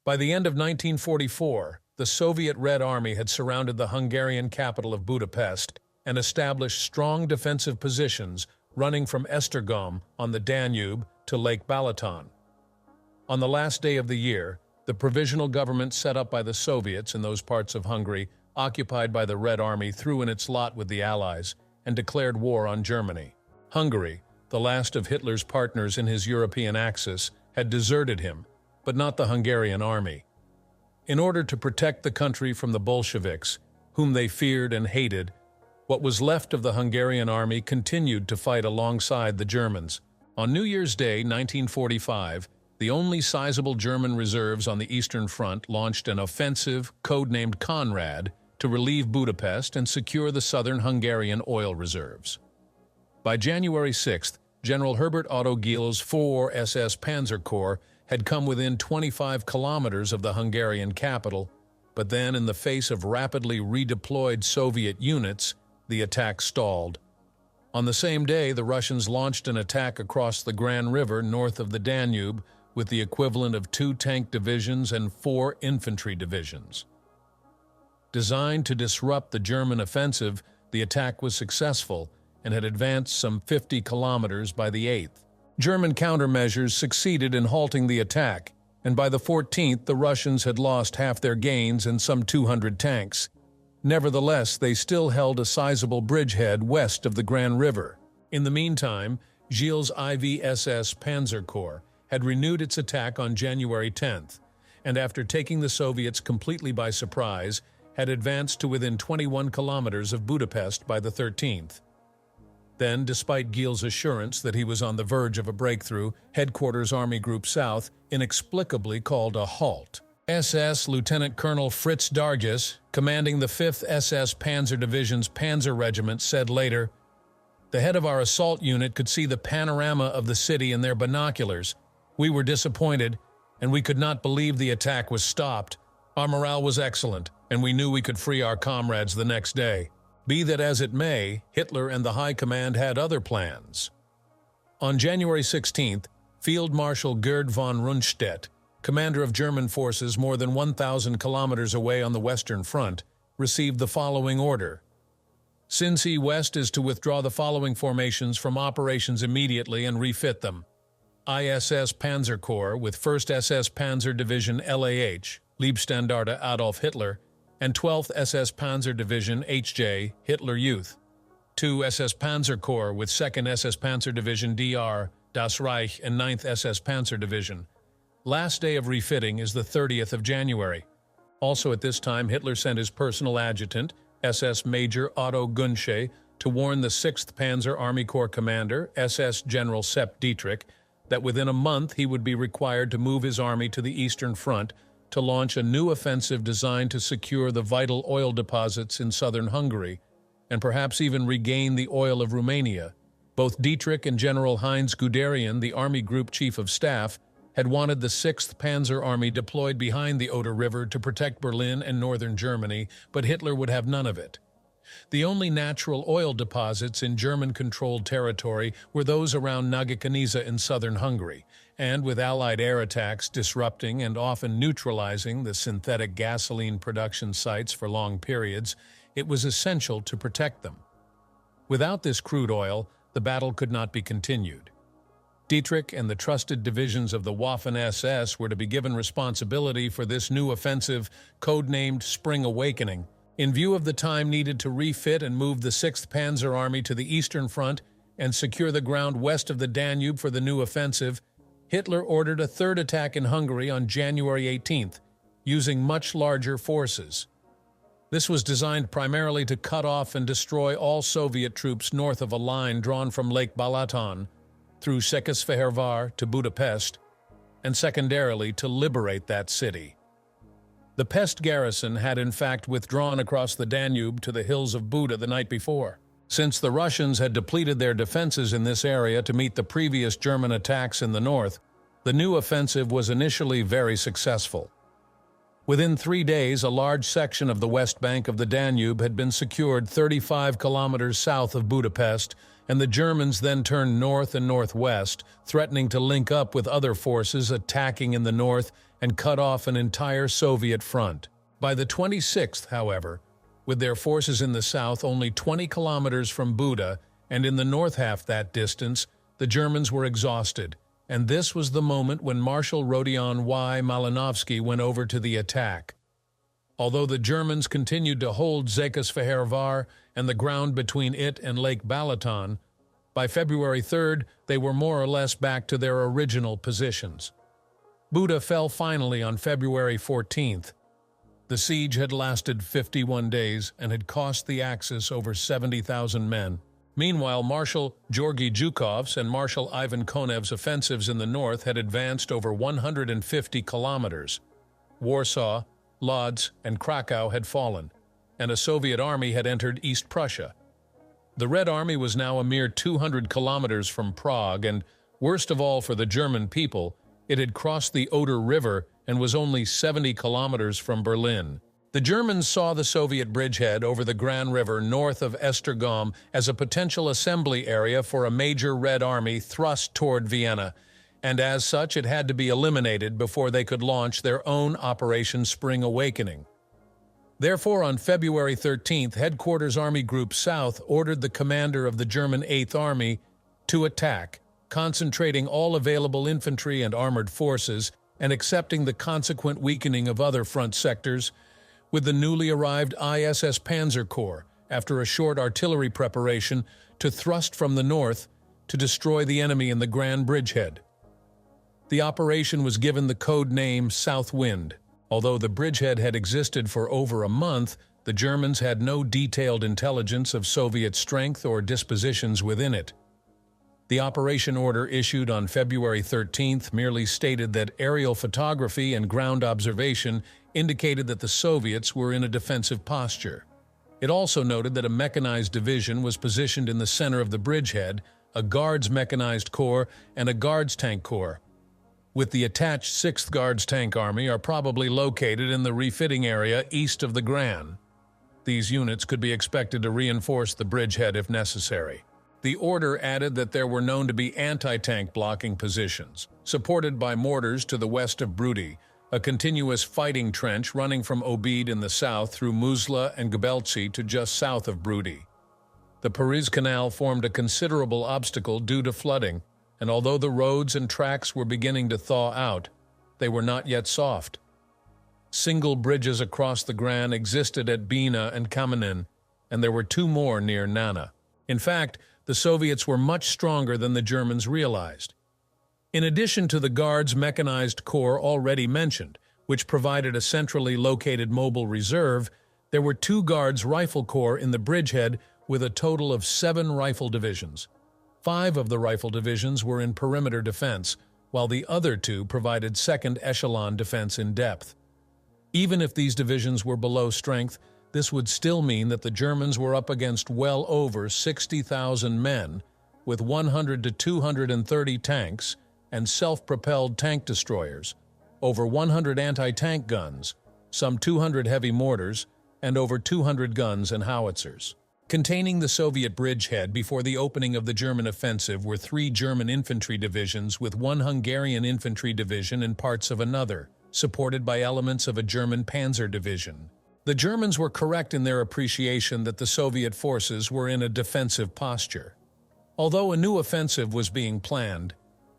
By the end of 1944, the Soviet Red Army had surrounded the Hungarian capital of Budapest and established strong defensive positions running from Esztergom on the Danube to Lake Balaton. On the last day of the year, the provisional government set up by the Soviets in those parts of Hungary occupied by the Red Army threw in its lot with the Allies and declared war on Germany. Hungary, the last of Hitler's partners in his European axis, had deserted him, but not the Hungarian army. In order to protect the country from the Bolsheviks, whom they feared and hated, what was left of the Hungarian army continued to fight alongside the Germans. On New Year's Day, 1945, the only sizable German reserves on the Eastern Front launched an offensive, codenamed Conrad, to relieve Budapest and secure the southern Hungarian oil reserves. By January 6th, General Herbert Otto Gill's 4 SS Panzer Corps had come within 25 kilometers of the Hungarian capital, but then, in the face of rapidly redeployed Soviet units, the attack stalled. On the same day, the Russians launched an attack across the Gran River north of the Danube with the equivalent of 2 tank divisions and 4 infantry divisions. Designed to disrupt the German offensive, the attack was successful and had advanced some 50 kilometers by the 8th. German countermeasures succeeded in halting the attack, and by the 14th the Russians had lost half their gains and some 200 tanks. Nevertheless, they still held a sizable bridgehead west of the Gran River. In the meantime, Gill's IV-SS Panzer Corps had renewed its attack on January 10th, and after taking the Soviets completely by surprise, had advanced to within 21 kilometers of Budapest by the 13th. Then, despite Gill's assurance that he was on the verge of a breakthrough, Headquarters Army Group South inexplicably called a halt. SS Lieutenant Colonel Fritz Dargis, commanding the 5th SS Panzer Division's Panzer Regiment, said later, "The head of our assault unit could see the panorama of the city in their binoculars. We were disappointed, and we could not believe the attack was stopped. Our morale was excellent, and we knew we could free our comrades the next day." Be that as it may, Hitler and the High Command had other plans. On January 16th, Field Marshal Gerd von Rundstedt, commander of German forces more than 1,000 kilometers away on the Western Front, received the following order. Cincy West is to withdraw the following formations from operations immediately and refit them. ISS Panzer Corps with 1st SS Panzer Division LAH, Leibstandarte Adolf Hitler, and 12th SS Panzer Division HJ, Hitler Youth. 2 SS Panzer Corps with 2nd SS Panzer Division DR, Das Reich, and 9th SS Panzer Division. Last day of refitting is the 30th of January. Also at this time, Hitler sent his personal adjutant, SS Major Otto Gunsche, to warn the 6th Panzer Army Corps commander, SS General Sepp Dietrich, that within a month he would be required to move his army to the Eastern Front to launch a new offensive designed to secure the vital oil deposits in southern Hungary, and perhaps even regain the oil of Romania. Both Dietrich and General Heinz Guderian, the Army Group Chief of Staff, had wanted the 6th Panzer Army deployed behind the Oder River to protect Berlin and northern Germany, but Hitler would have none of it. The only natural oil deposits in German-controlled territory were those around Nagykanizsa in southern Hungary, and with Allied air attacks disrupting and often neutralizing the synthetic gasoline production sites for long periods, it was essential to protect them. Without this crude oil, the battle could not be continued. Dietrich and the trusted divisions of the Waffen-SS were to be given responsibility for this new offensive, codenamed Spring Awakening. In view of the time needed to refit and move the 6th Panzer Army to the Eastern Front and secure the ground west of the Danube for the new offensive, Hitler ordered a third attack in Hungary on January 18th, using much larger forces. This was designed primarily to cut off and destroy all Soviet troops north of a line drawn from Lake Balaton, through Székesfehérvár to Budapest, and secondarily to liberate that city. The Pest garrison had in fact withdrawn across the Danube to the hills of Buda the night before. Since the Russians had depleted their defenses in this area to meet the previous German attacks in the north, the new offensive was initially very successful. Within 3 days, a large section of the west bank of the Danube had been secured 35 kilometers south of Budapest, and the Germans then turned north and northwest, threatening to link up with other forces attacking in the north and cut off an entire Soviet front. By the 26th, however, with their forces in the south only 20 kilometers from Buda and in the north half that distance, the Germans were exhausted, and this was the moment when Marshal Rodion Y. Malinovsky went over to the attack. Although the Germans continued to hold Székesfehérvár and the ground between it and Lake Balaton, by February 3rd they were more or less back to their original positions. Buda fell finally on February 14th. The siege had lasted 51 days and had cost the Axis over 70,000 men. Meanwhile, Marshal Georgy Zhukov's and Marshal Ivan Konev's offensives in the north had advanced over 150 kilometers. Warsaw, Lodz, and Krakow had fallen, and a Soviet army had entered East Prussia. The Red Army was now a mere 200 kilometers from Prague, and, worst of all for the German people, it had crossed the Oder River and was only 70 kilometers from Berlin. The Germans saw the Soviet bridgehead over the Gran River north of Esztergom as a potential assembly area for a major Red Army thrust toward Vienna, and as such it had to be eliminated before they could launch their own Operation Spring Awakening. Therefore, on February 13th, Headquarters Army Group South ordered the commander of the German 8th Army to attack, concentrating all available infantry and armored forces and accepting the consequent weakening of other front sectors, with the newly arrived ISS Panzer Corps, after a short artillery preparation, to thrust from the north to destroy the enemy in the Gran Bridgehead. The operation was given the code name South Wind. Although the bridgehead had existed for over a month, the Germans had no detailed intelligence of Soviet strength or dispositions within it. The operation order issued on February 13th merely stated that aerial photography and ground observation indicated that the Soviets were in a defensive posture. It also noted that a mechanized division was positioned in the center of the bridgehead, a Guards Mechanized Corps, and a Guards Tank Corps, with the attached 6th Guards Tank Army are probably located in the refitting area east of the Gran. These units could be expected to reinforce the bridgehead if necessary. The order added that there were known to be anti-tank blocking positions, supported by mortars to the west of Brody, a continuous fighting trench running from Obid in the south through Muzla and Gabelci to just south of Brody. The Paris Canal formed a considerable obstacle due to flooding, and although the roads and tracks were beginning to thaw out, they were not yet soft. Single bridges across the Gran existed at Bina and Kamenin, and there were 2 more near Nana. In fact, the Soviets were much stronger than the Germans realized. In addition to the Guards Mechanized Corps already mentioned, which provided a centrally located mobile reserve, there were 2 Guards Rifle Corps in the bridgehead with a total of 7 rifle divisions. 5 of the rifle divisions were in perimeter defense, while the other 2 provided second echelon defense in depth. Even if these divisions were below strength, this would still mean that the Germans were up against well over 60,000 men, with 100 to 230 tanks and self-propelled tank destroyers, over 100 anti-tank guns, some 200 heavy mortars, and over 200 guns and howitzers. Containing the Soviet bridgehead before the opening of the German offensive were 3 German infantry divisions with 1 Hungarian infantry division and parts of another, supported by elements of a German panzer division. The Germans were correct in their appreciation that the Soviet forces were in a defensive posture. Although a new offensive was being planned,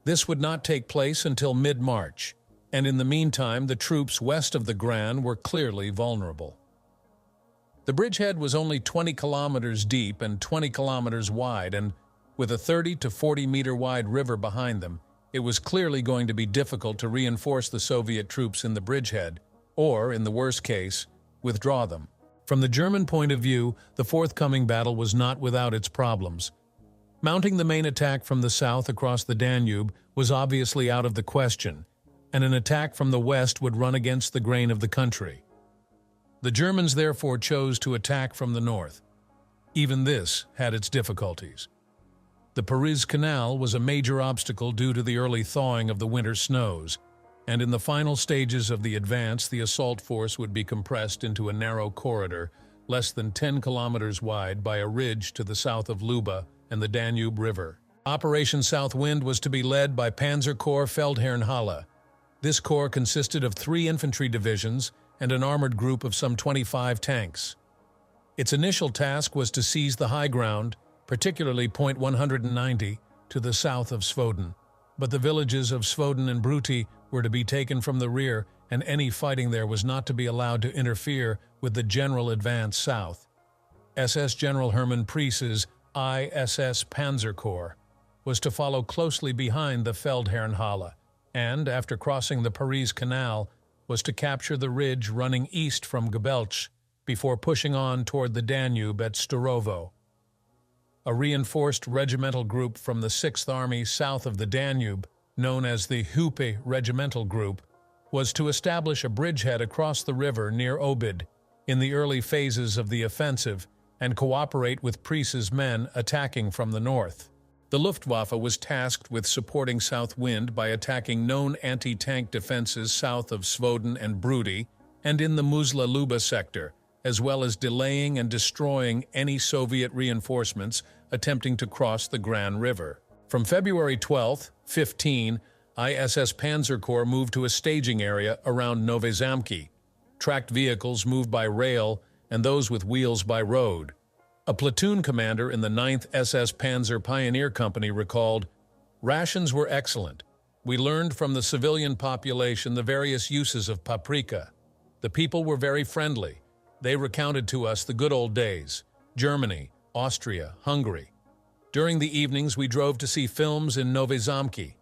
this would not take place until mid-March, and in the meantime the troops west of the Gran were clearly vulnerable. The bridgehead was only 20 kilometers deep and 20 kilometers wide, and with a 30 to 40 meter wide river behind them, it was clearly going to be difficult to reinforce the Soviet troops in the bridgehead, or, in the worst case, withdraw them. From the German point of view, the forthcoming battle was not without its problems. Mounting the main attack from the south across the Danube was obviously out of the question, and an attack from the west would run against the grain of the country. The Germans therefore chose to attack from the north. Even this had its difficulties. The Paris Canal was a major obstacle due to the early thawing of the winter snows, and in the final stages of the advance, the assault force would be compressed into a narrow corridor, less than 10 kilometers wide, by a ridge to the south of Luba and the Danube River. Operation South Wind was to be led by Panzer Corps Feldherrnhalle. This corps consisted of 3 infantry divisions and an armored group of some 25 tanks. Its initial task was to seize the high ground, particularly Point 190, to the south of Svoden. But the villages of Svoden and Bruti were to be taken from the rear, and any fighting there was not to be allowed to interfere with the general advance south. SS General Hermann Priess's ISS Panzer Corps was to follow closely behind the Feldherrnhalle, and, after crossing the Paris Canal, was to capture the ridge running east from Gebelch before pushing on toward the Danube at Sturovo. A reinforced regimental group from the 6th Army south of the Danube, known as the Hupe Regimental Group, was to establish a bridgehead across the river near Obid in the early phases of the offensive and cooperate with Priess's men attacking from the north. The Luftwaffe was tasked with supporting South Wind by attacking known anti-tank defenses south of Svoden and Bruti and in the Muzla-Luba sector, as well as delaying and destroying any Soviet reinforcements attempting to cross the Gran River. From February 12, 15, ISS Panzer Corps moved to a staging area around Nove Zamki. Tracked vehicles moved by rail and those with wheels by road. A platoon commander in the 9th SS Panzer Pioneer Company recalled, "Rations were excellent. We learned from the civilian population the various uses of paprika. The people were very friendly. They recounted to us the good old days, Germany, Austria, Hungary. During the evenings we drove to see films in Nove Zamki.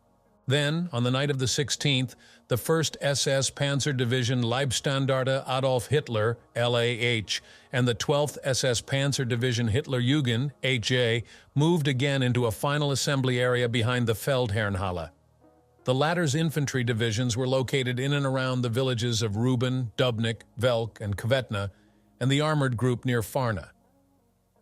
Then, on the night of the 16th, the 1st SS Panzer Division Leibstandarte Adolf Hitler, LAH, and the 12th SS Panzer Division Hitlerjugend, HJ, moved again into a final assembly area behind the Feldherrnhalle. The latter's infantry divisions were located in and around the villages of Ruben, Dubnik, Velk, and Kvetna, and the armored group near Farna.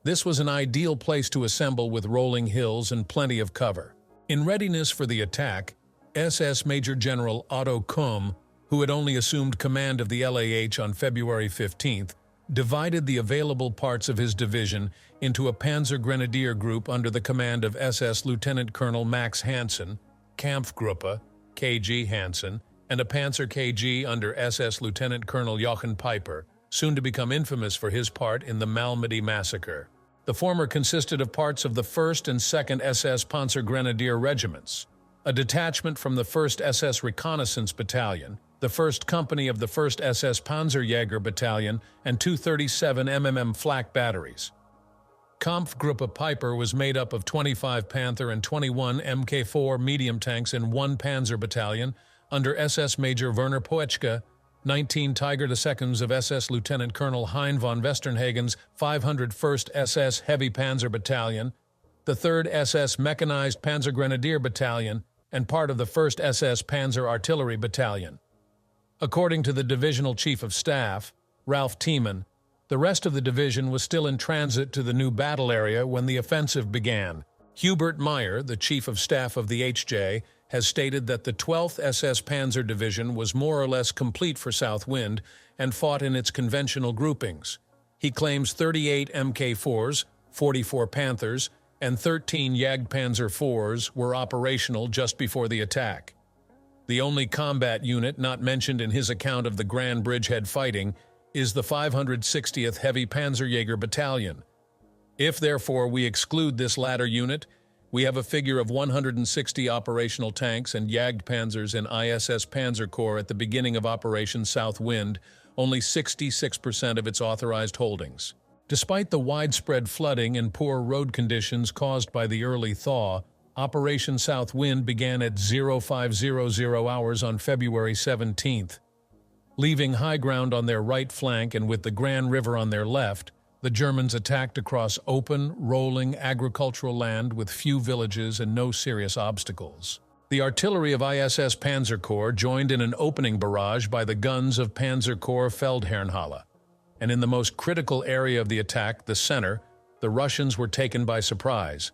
This was an ideal place to assemble with rolling hills and plenty of cover. In readiness for the attack, SS Major General Otto Kumm, who had only assumed command of the LAH on February 15th, divided the available parts of his division into a Panzer Grenadier group under the command of SS Lieutenant Colonel Max Hansen, Kampfgruppe, KG Hansen, and a Panzer KG under SS Lieutenant Colonel Jochen Piper, soon to become infamous for his part in the Malmedy massacre. The former consisted of parts of the 1st and 2nd SS Panzer Grenadier regiments, a detachment from the 1st SS Reconnaissance Battalion, the 1st Company of the 1st SS Panzerjäger Battalion, and 237 mmM flak batteries. Kampfgruppe Piper was made up of 25 Panther and 21 Mk4 medium tanks in 1 Panzer Battalion under SS Major Werner Poetschke, 19 Tiger IIs of SS Lieutenant Colonel Hein von Westernhagen's 501st SS Heavy Panzer Battalion, the 3rd SS Mechanized Panzer Grenadier Battalion, and part of the 1st SS Panzer Artillery Battalion. According to the Divisional Chief of Staff, Ralph Tiemann, the rest of the division was still in transit to the new battle area when the offensive began. Hubert Meyer, the Chief of Staff of the HJ, has stated that the 12th SS Panzer Division was more or less complete for South Wind and fought in its conventional groupings. He claims 38 Mk4s, 44 Panthers, and 13 Jagdpanzer IVs were operational just before the attack. The only combat unit not mentioned in his account of the Gran Bridgehead fighting is the 560th Heavy Panzerjäger Battalion. If, therefore, we exclude this latter unit, we have a figure of 160 operational tanks and Jagdpanzers in ISS Panzer Corps at the beginning of Operation South Wind, only 66% of its authorized holdings. Despite the widespread flooding and poor road conditions caused by the early thaw, Operation South Wind began at 0500 hours on February 17th. Leaving high ground on their right flank and with the Gran River on their left, the Germans attacked across open, rolling agricultural land with few villages and no serious obstacles. The artillery of ISS Panzer Corps joined in an opening barrage by the guns of Panzer Corps Feldherrnhalle, and in the most critical area of the attack, the center, the Russians were taken by surprise.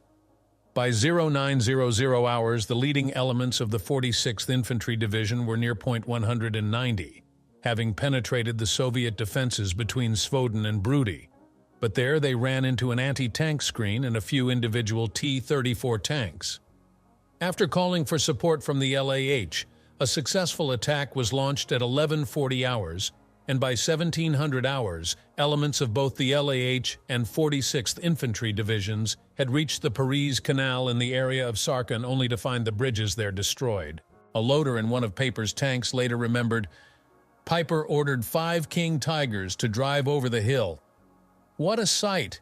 By 0900 hours, the leading elements of the 46th Infantry Division were near point 190, having penetrated the Soviet defenses between Svoden and Brody. But there they ran into an anti-tank screen and a few individual T-34 tanks. After calling for support from the LAH, a successful attack was launched at 1140 hours, and by 1700 hours, elements of both the LAH and 46th Infantry Divisions had reached the Paris Canal in the area of Sarkin only to find the bridges there destroyed. A loader in one of Piper's tanks later remembered, "Piper ordered 5 King Tigers to drive over the hill. What a sight!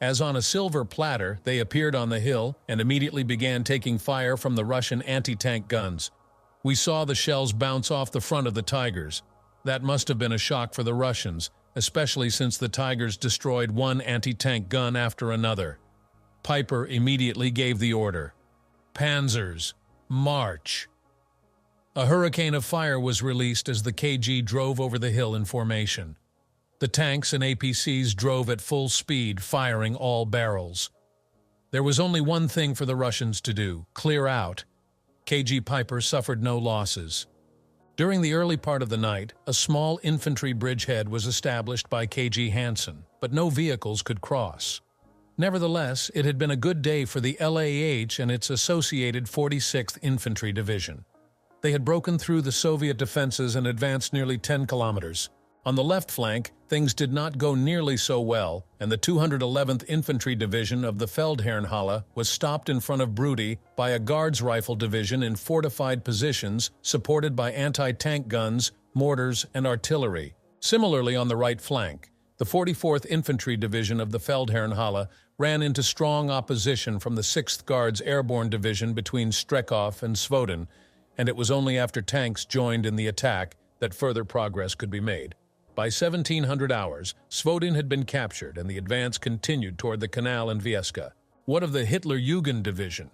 As on a silver platter, they appeared on the hill and immediately began taking fire from the Russian anti-tank guns. We saw the shells bounce off the front of the Tigers. That must have been a shock for the Russians, especially since the Tigers destroyed one anti-tank gun after another. Piper immediately gave the order, 'Panzers, march!' A hurricane of fire was released as the KG drove over the hill in formation. The tanks and APCs drove at full speed, firing all barrels. There was only one thing for the Russians to do, clear out. KG Piper suffered no losses. During the early part of the night, a small infantry bridgehead was established by KG Hansen, but no vehicles could cross. Nevertheless, it had been a good day for the LAH and its associated 46th Infantry Division. They had broken through the Soviet defenses and advanced nearly 10 kilometers. On the left flank, things did not go nearly so well, and the 211th Infantry Division of the Feldherrnhalle was stopped in front of Brody by a Guards Rifle Division in fortified positions supported by anti-tank guns, mortars, and artillery. Similarly, on the right flank, the 44th Infantry Division of the Feldherrnhalle ran into strong opposition from the 6th Guards Airborne Division between Strekov and Svoden, and it was only after tanks joined in the attack that further progress could be made. By 1700 hours, Svoden had been captured and the advance continued toward the canal and Vieska. What of the Hitler-Jugend Division?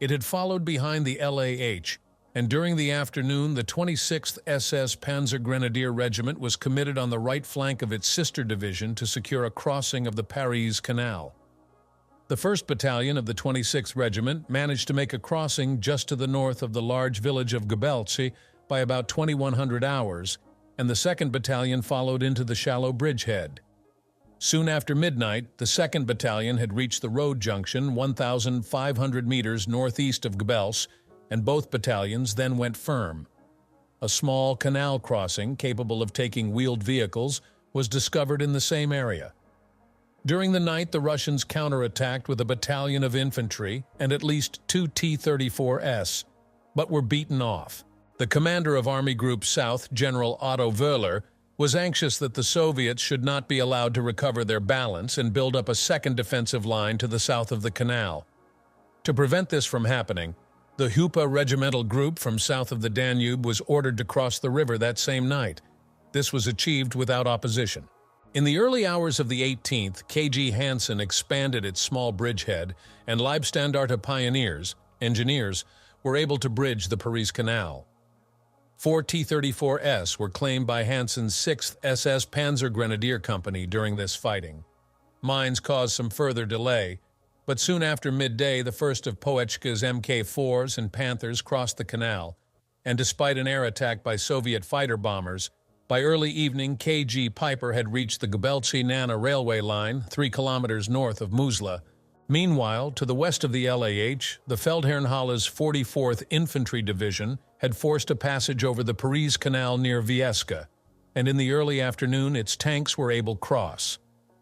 It had followed behind the LAH, and during the afternoon the 26th SS Panzer Grenadier Regiment was committed on the right flank of its sister division to secure a crossing of the Paris Canal. The 1st Battalion of the 26th Regiment managed to make a crossing just to the north of the large village of Gabelci by about 2100 hours, and the 2nd Battalion followed into the shallow bridgehead. Soon after midnight, the 2nd Battalion had reached the road junction 1,500 meters northeast of Gabelce, and both battalions then went firm. A small canal crossing, capable of taking wheeled vehicles, was discovered in the same area. During the night, the Russians counterattacked with a battalion of infantry and at least 2 T-34s, but were beaten off. The commander of Army Group South, General Otto Wöhler, was anxious that the Soviets should not be allowed to recover their balance and build up a second defensive line to the south of the canal. To prevent this from happening, the Hupa regimental group from south of the Danube was ordered to cross the river that same night. This was achieved without opposition. In the early hours of the 18th, KG Hansen expanded its small bridgehead, and Leibstandarte engineers, were able to bridge the Paris Canal. 4 T-34s were claimed by Hansen's 6th SS Panzer Grenadier Company during this fighting. Mines caused some further delay, but soon after midday the first of Poetchka's Mk4s and Panthers crossed the canal, and despite an air attack by Soviet fighter bombers, by early evening KG Piper had reached the Gabelci-Nana railway line 3 kilometers north of Muzla. Meanwhile, to the west of the LAH, the Feldherrnhalle's 44th Infantry Division had forced a passage over the Paris Canal near Vieska, and in the early afternoon its tanks were able to cross.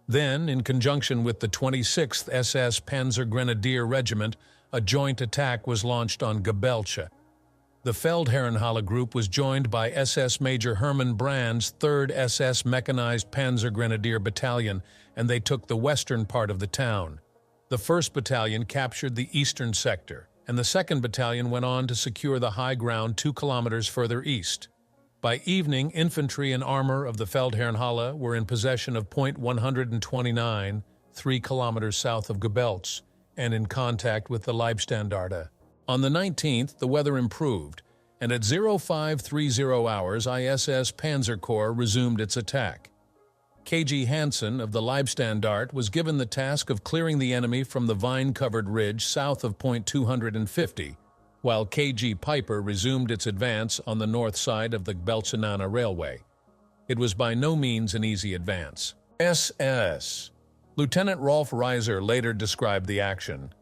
Then, in conjunction with the 26th SS Panzer Grenadier Regiment, a joint attack was launched on Gabelce. The Feldherrnhalle group was joined by SS Major Hermann Brand's 3rd SS Mechanized Panzer Grenadier Battalion, and they took the western part of the town. The 1st Battalion captured the eastern sector, and the 2nd Battalion went on to secure the high ground 2 kilometers further east. By evening, infantry and armor of the Feldherrnhalle were in possession of point 129, 3 kilometers south of Gabelce, and in contact with the Leibstandarte. On the 19th, the weather improved, and at 0530 hours, ISS Panzer Corps resumed its attack. KG Hansen of the Leibstandarte was given the task of clearing the enemy from the vine-covered ridge south of Point 250, while KG Piper resumed its advance on the north side of the Gbelcinana Railway. It was by no means an easy advance. SS. Lieutenant Rolf Reiser later described the action.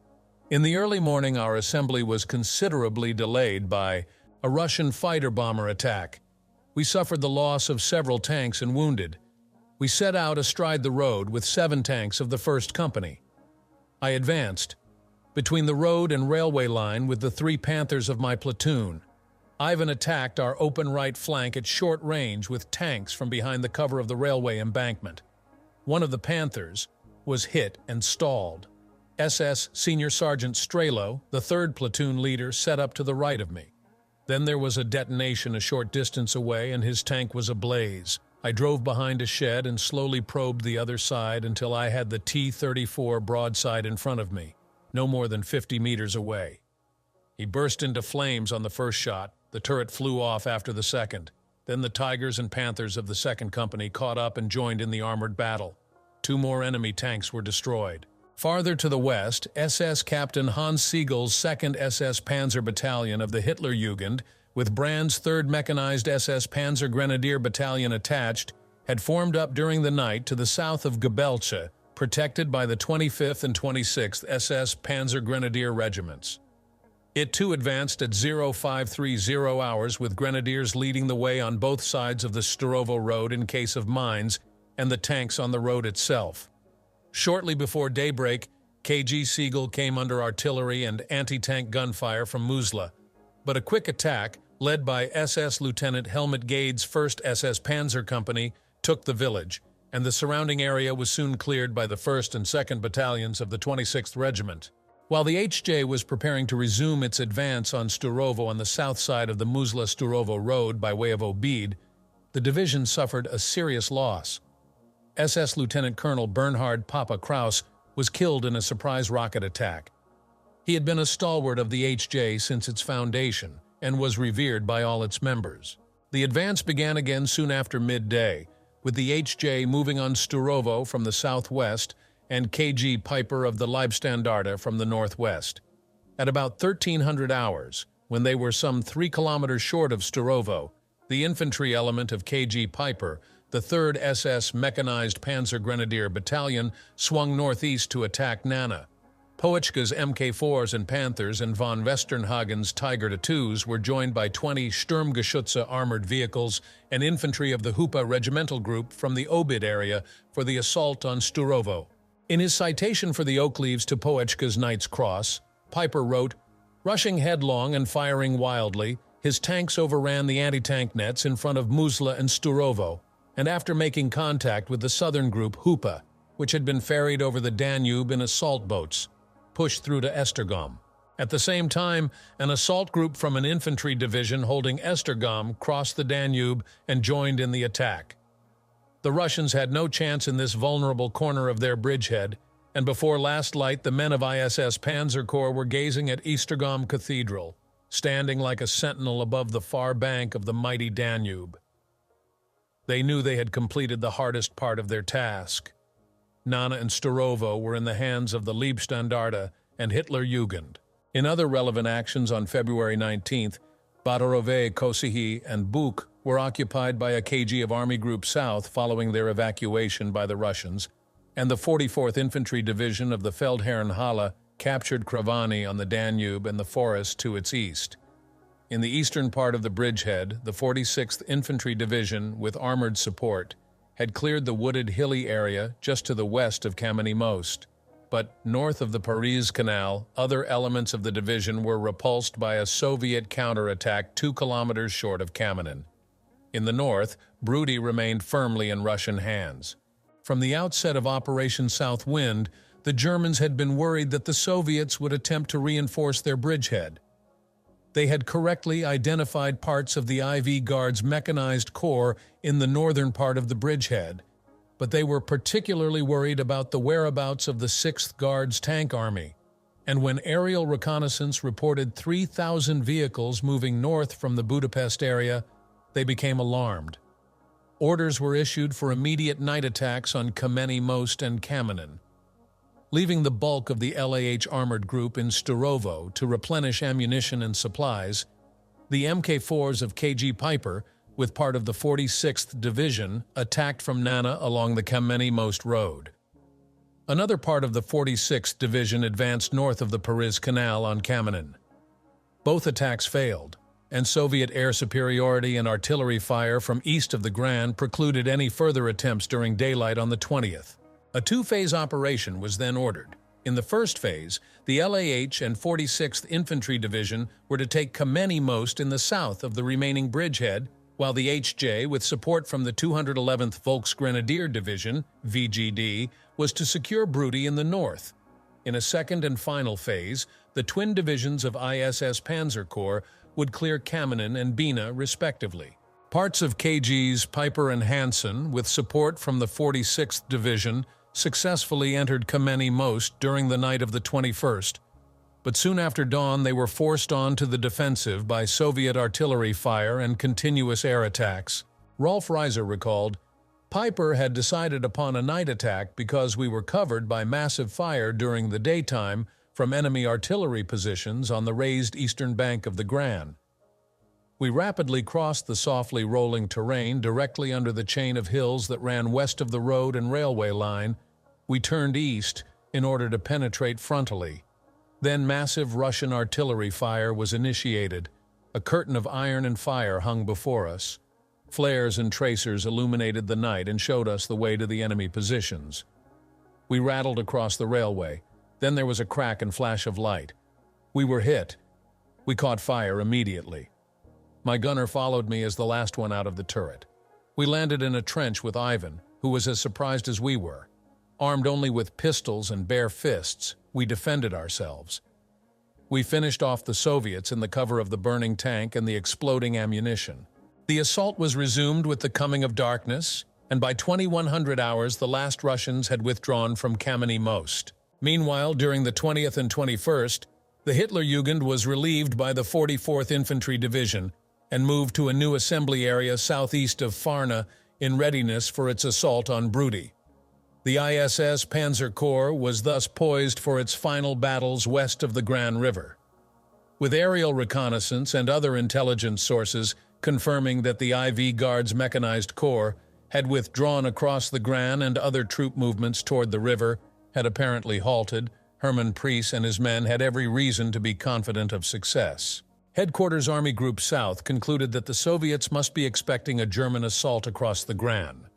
In the early morning, our assembly was considerably delayed by a Russian fighter-bomber attack. We suffered the loss of several tanks and wounded. We set out astride the road with 7 tanks of the 1st Company. I advanced between the road and railway line with the 3 Panthers of my platoon. Ivan attacked our open right flank at short range with tanks from behind the cover of the railway embankment. One of the Panthers was hit and stalled. SS Senior Sergeant Strelo, the 3rd platoon leader, set up to the right of me. Then there was a detonation a short distance away and his tank was ablaze. I drove behind a shed and slowly probed the other side until I had the T-34 broadside in front of me, no more than 50 meters away. He burst into flames on the first shot. The turret flew off after the second. Then the Tigers and Panthers of the 2nd Company caught up and joined in the armored battle. 2 more enemy tanks were destroyed. Farther to the west, SS Captain Hans Siegel's 2nd SS Panzer Battalion of the Hitlerjugend, with Brand's 3rd Mechanized SS Panzer Grenadier Battalion attached, had formed up during the night to the south of Gbelce, protected by the 25th and 26th SS Panzer Grenadier Regiments. It too advanced at 0530 hours with grenadiers leading the way on both sides of the Sturovo Road in case of mines and the tanks on the road itself. Shortly before daybreak, KG Siegel came under artillery and anti-tank gunfire from Muzla, but a quick attack, led by SS Lieutenant Helmut Gade's 1st SS Panzer Company, took the village, and the surrounding area was soon cleared by the 1st and 2nd Battalions of the 26th Regiment. While the HJ was preparing to resume its advance on Sturovo on the south side of the Muzla-Sturovo Road by way of Obid, the division suffered a serious loss. SS Lieutenant Colonel Bernhard Papa Kraus was killed in a surprise rocket attack. He had been a stalwart of the HJ since its foundation and was revered by all its members. The advance began again soon after midday, with the HJ moving on Sturovo from the southwest and KG Piper of the Leibstandarte from the northwest. At about 1300 hours, when they were some 3 kilometers short of Sturovo, the infantry element of KG Piper, the 3rd SS Mechanized Panzer Grenadier Battalion, swung northeast to attack Nana. Poetschke's Mk4s and Panthers and von Westernhagen's Tiger IIs were joined by 20 Sturmgeschütze armored vehicles and infantry of the Hupa regimental group from the Obid area for the assault on Sturovo. In his citation for the oak leaves to Poetschke's Knight's Cross, Piper wrote, "Rushing headlong and firing wildly, his tanks overran the anti-tank nets in front of Muzla and Sturovo, and after making contact with the southern group Hupa, which had been ferried over the Danube in assault boats, pushed through to Esztergom. At the same time, an assault group from an infantry division holding Esztergom crossed the Danube and joined in the attack. The Russians had no chance in this vulnerable corner of their bridgehead, and before last light the men of ISS Panzer Corps were gazing at Esztergom Cathedral, standing like a sentinel above the far bank of the mighty Danube. They knew they had completed the hardest part of their task. Nana and Sturovo were in the hands of the Leibstandarte and Hitlerjugend. In other relevant actions on February 19th, Badarove, Kosihi, and Buk were occupied by a KG of Army Group South following their evacuation by the Russians, and the 44th Infantry Division of the Feldherrn Halle captured Kravani on the Danube and the forest to its east. In the eastern part of the bridgehead, the 46th Infantry Division, with armored support, had cleared the wooded hilly area just to the west of Kameny Most. But north of the Paris Canal, other elements of the division were repulsed by a Soviet counterattack 2 kilometers short of Kamenin. In the north, Brody remained firmly in Russian hands. From the outset of Operation South Wind, the Germans had been worried that the Soviets would attempt to reinforce their bridgehead. They had correctly identified parts of the IV Guard's mechanized corps in the northern part of the bridgehead, but they were particularly worried about the whereabouts of the 6th Guards Tank Army, and when aerial reconnaissance reported 3,000 vehicles moving north from the Budapest area, they became alarmed. orders were issued for immediate night attacks on Kameni Most and Kamenen, leaving the bulk of the LAH armored group in Sturovo to replenish ammunition and supplies. The Mk4s of KG Piper, with part of the 46th Division, attacked from Nana along the Kameni Most road. Another part of the 46th Division advanced north of the Paris Canal on Kamenen. Both attacks failed, and Soviet air superiority and artillery fire from east of the Gran precluded any further attempts during daylight on the 20th. A two-phase operation was then ordered. In the first phase, the LAH and 46th Infantry Division were to take Kameni Most in the south of the remaining bridgehead, while the HJ, with support from the 211th Volksgrenadier Division, VGD, was to secure Brody in the north. In a second and final phase, the twin divisions of ISS Panzer Corps would clear Kamenen and Bina, respectively. Parts of KG's Piper and Hansen, with support from the 46th Division, successfully entered Kameni Most during the night of the 21st, but soon after dawn they were forced on to the defensive by Soviet artillery fire and continuous air attacks. Rolf Reiser recalled, "Piper had decided upon a night attack because we were covered by massive fire during the daytime from enemy artillery positions on the raised eastern bank of the Gran. We rapidly crossed the softly rolling terrain directly under the chain of hills that ran west of the road and railway line. We turned east in order to penetrate frontally. Then massive Russian artillery fire was initiated. A curtain of iron and fire hung before us. Flares and tracers illuminated the night and showed us the way to the enemy positions. We rattled across the railway. Then there was a crack and flash of light. We were hit. We caught fire immediately. My gunner followed me as the last one out of the turret. We landed in a trench with Ivan, who was as surprised as we were. Armed only with pistols and bare fists, we defended ourselves. We finished off the Soviets in the cover of the burning tank and the exploding ammunition. The assault was resumed with the coming of darkness, and by 2100 hours the last Russians had withdrawn from Kameni Most. Meanwhile, during the 20th and 21st, the Hitlerjugend was relieved by the 44th Infantry Division and moved to a new assembly area southeast of Farna in readiness for its assault on Brody. The ISS Panzer Corps was thus poised for its final battles west of the Gran River. With aerial reconnaissance and other intelligence sources confirming that the IV Guards Mechanized Corps had withdrawn across the Gran and other troop movements toward the river had apparently halted, Hermann Priess and his men had every reason to be confident of success. Headquarters Army Group South concluded that the Soviets must be expecting a German assault across the Gran.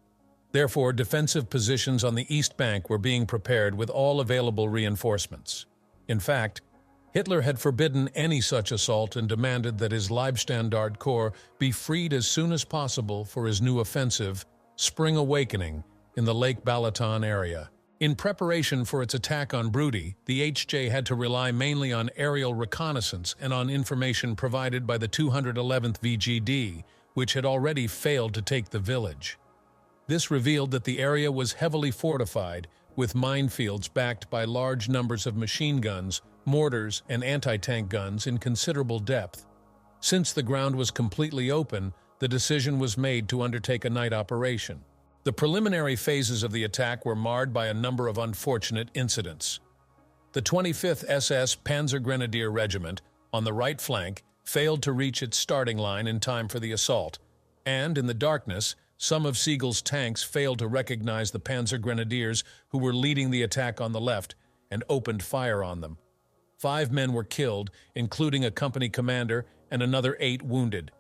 Therefore, defensive positions on the east bank were being prepared with all available reinforcements. In fact, Hitler had forbidden any such assault and demanded that his Leibstandart Corps be freed as soon as possible for his new offensive, Spring Awakening, in the Lake Balaton area. In preparation for its attack on Brody, the HJ had to rely mainly on aerial reconnaissance and on information provided by the 211th VGD, which had already failed to take the village. This revealed that the area was heavily fortified, with minefields backed by large numbers of machine guns, mortars, and anti-tank guns in considerable depth. Since the ground was completely open, the decision was made to undertake a night operation. The preliminary phases of the attack were marred by a number of unfortunate incidents. The 25th SS Panzergrenadier Regiment, on the right flank, failed to reach its starting line in time for the assault, and, in the darkness, some of Siegel's tanks failed to recognize the Panzer Grenadiers who were leading the attack on the left and opened fire on them. 5 men were killed, including a company commander, and another 8 wounded.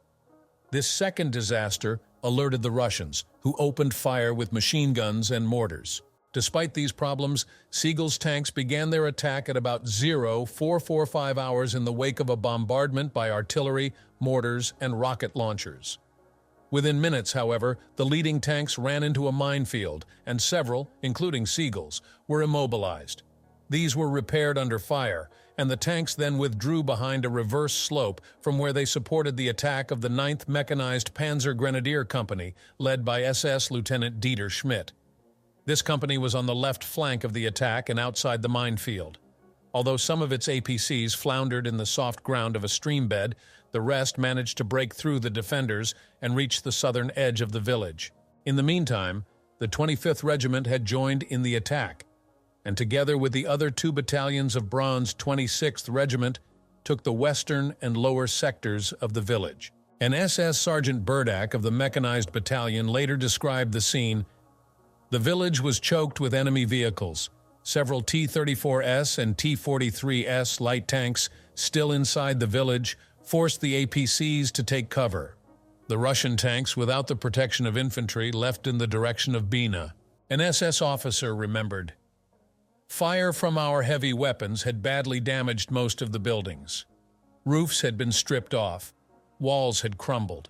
This second disaster alerted the Russians, who opened fire with machine guns and mortars. Despite these problems, Siegel's tanks began their attack at about 0445 hours in the wake of a bombardment by artillery, mortars, and rocket launchers. Within minutes, however, the leading tanks ran into a minefield, and several, including Siegel's, were immobilized. These were repaired under fire, and the tanks then withdrew behind a reverse slope from where they supported the attack of the 9th Mechanized Panzer Grenadier Company, led by SS Lieutenant Dieter Schmidt. This company was on the left flank of the attack and outside the minefield. Although some of its APCs floundered in the soft ground of a stream bed, the rest managed to break through the defenders and reach the southern edge of the village. In the meantime, the 25th Regiment had joined in the attack, and together with the other 2 battalions of Braun's 26th Regiment, took the western and lower sectors of the village. An SS Sergeant Burdak of the Mechanized Battalion later described the scene. The village was choked with enemy vehicles. Several T-34S and T-43S light tanks still inside the village forced the APCs to take cover. The Russian tanks, without the protection of infantry, left in the direction of Bina. An SS officer remembered. Fire from our heavy weapons had badly damaged most of the buildings. Roofs had been stripped off. Walls had crumbled.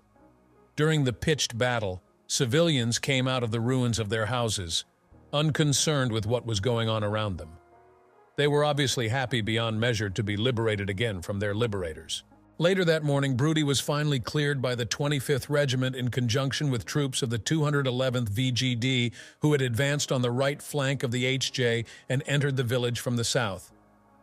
During the pitched battle, civilians came out of the ruins of their houses, unconcerned with what was going on around them. They were obviously happy beyond measure to be liberated again from their liberators. Later that morning, Brody was finally cleared by the 25th Regiment in conjunction with troops of the 211th VGD, who had advanced on the right flank of the HJ and entered the village from the south.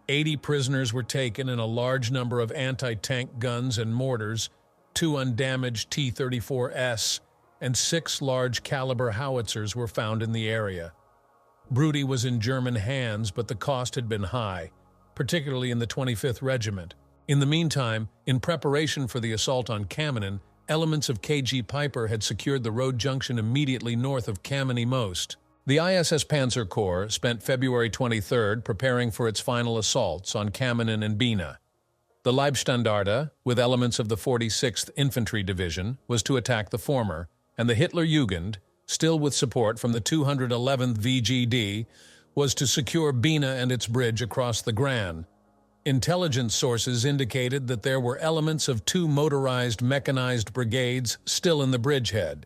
80 prisoners were taken and a large number of anti-tank guns and mortars, 2 undamaged T-34S, and 6 large-caliber howitzers were found in the area. Brody was in German hands, but the cost had been high, particularly in the 25th Regiment. In the meantime, in preparation for the assault on Kamenin, elements of KG Piper had secured the road junction immediately north of Kameny Most. The ISS Panzer Corps spent February 23rd preparing for its final assaults on Kamenin and Bina. The Leibstandarte, with elements of the 46th Infantry Division, was to attack the former, and the Hitlerjugend, still with support from the 211th VGD, was to secure Bina and its bridge across the Gran. Intelligence sources indicated that there were elements of 2 motorized mechanized brigades still in the bridgehead.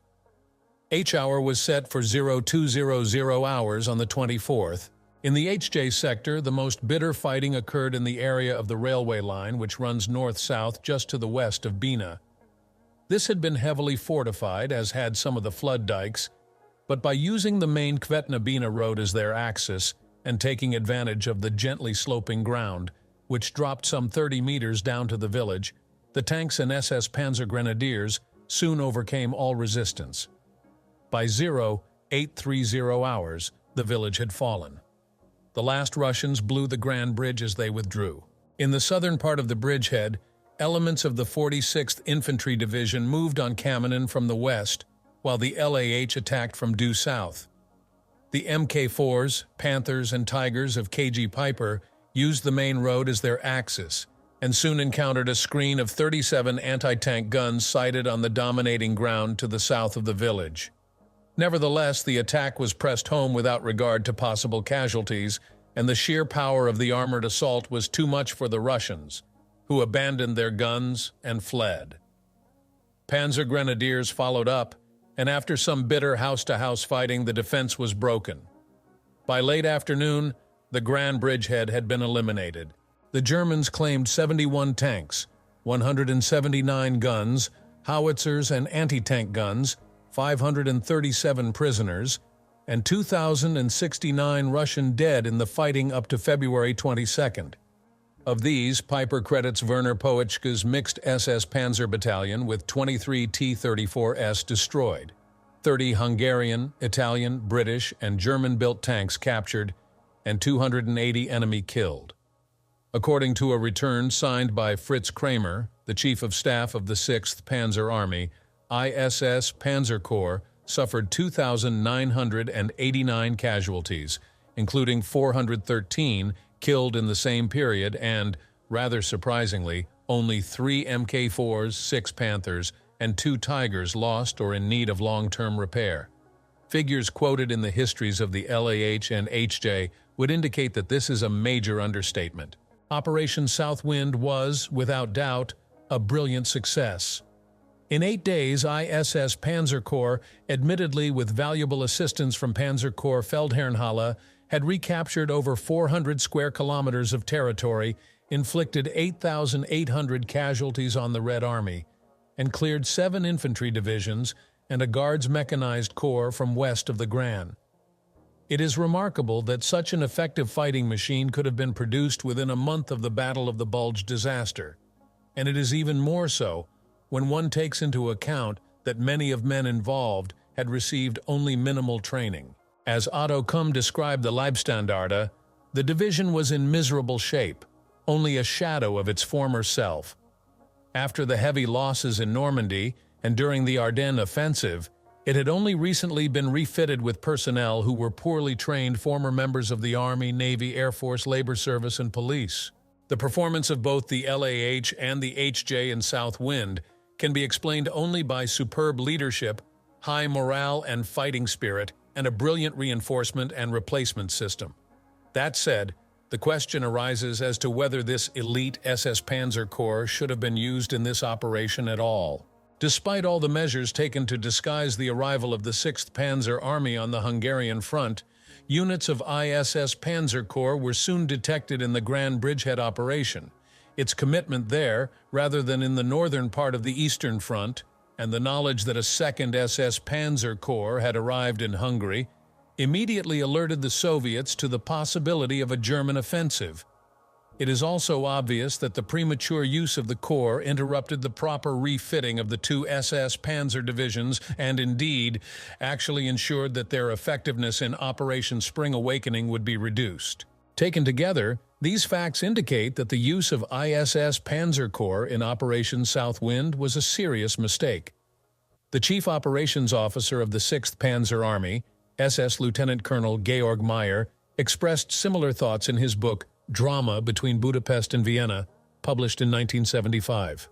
H-hour was set for 0200 hours on the 24th. In the HJ sector, the most bitter fighting occurred in the area of the railway line, which runs north-south just to the west of Bina. This had been heavily fortified, as had some of the flood dikes, but by using the main Kvetna-Bina road as their axis and taking advantage of the gently sloping ground, which dropped some 30 meters down to the village, the tanks and SS Panzer Grenadiers soon overcame all resistance. By 0830 hours, the village had fallen. The last Russians blew the Gran Bridge as they withdrew. In the southern part of the bridgehead, elements of the 46th Infantry Division moved on Kamenin from the west, while the LAH attacked from due south. The MK4s, Panthers, and Tigers of KG Piper used the main road as their axis, and soon encountered a screen of 37 anti-tank guns sighted on the dominating ground to the south of the village. Nevertheless, the attack was pressed home without regard to possible casualties, and the sheer power of the armored assault was too much for the Russians, who abandoned their guns and fled. Panzer Grenadiers followed up, and after some bitter house-to-house fighting, the defense was broken. By late afternoon, the Gran Bridgehead had been eliminated. The Germans claimed 71 tanks, 179 guns, howitzers and anti-tank guns, 537 prisoners, and 2,069 Russian dead in the fighting up to February 22nd. Of these, Piper credits Werner Poetschke's mixed SS Panzer Battalion with 23 T-34S destroyed, 30 Hungarian, Italian, British, and German-built tanks captured, and 280 enemy killed. According to a return signed by Fritz Kramer, the Chief of Staff of the 6th Panzer Army, ISS Panzer Corps suffered 2,989 casualties, including 413 killed in the same period and, rather surprisingly, only 3 Mk4s, 6 Panthers, and 2 Tigers lost or in need of long-term repair. Figures quoted in the histories of the LAH and HJ would indicate that this is a major understatement. Operation Southwind was, without doubt, a brilliant success. In 8 days, ISS Panzer Corps, admittedly with valuable assistance from Panzer Corps Feldherrnhalle, had recaptured over 400 square kilometers of territory, inflicted 8,800 casualties on the Red Army, and cleared 7 infantry divisions and a Guards Mechanized Corps from west of the Gran. It is remarkable that such an effective fighting machine could have been produced within a month of the Battle of the Bulge disaster, and it is even more so when one takes into account that many of men involved had received only minimal training. As Otto Kumm described the Leibstandarte, the division was in miserable shape, only a shadow of its former self. After the heavy losses in Normandy and during the Ardennes offensive, it had only recently been refitted with personnel who were poorly trained former members of the Army, Navy, Air Force, Labor Service, and Police. The performance of both the LAH and the HJ in South Wind can be explained only by superb leadership, high morale and fighting spirit, and a brilliant reinforcement and replacement system. That said, the question arises as to whether this elite SS Panzer Corps should have been used in this operation at all. Despite all the measures taken to disguise the arrival of the 6th Panzer Army on the Hungarian front, units of ISS Panzer Corps were soon detected in the Gran Bridgehead operation. Its commitment there, rather than in the northern part of the Eastern Front, and the knowledge that a 2nd SS Panzer Corps had arrived in Hungary, immediately alerted the Soviets to the possibility of a German offensive. It is also obvious that the premature use of the Corps interrupted the proper refitting of the two SS Panzer divisions and, indeed, actually ensured that their effectiveness in Operation Spring Awakening would be reduced. Taken together, these facts indicate that the use of ISS Panzer Corps in Operation South Wind was a serious mistake. The Chief Operations Officer of the 6th Panzer Army, SS Lieutenant Colonel Georg Meyer, expressed similar thoughts in his book Drama Between Budapest and Vienna, published in 1975.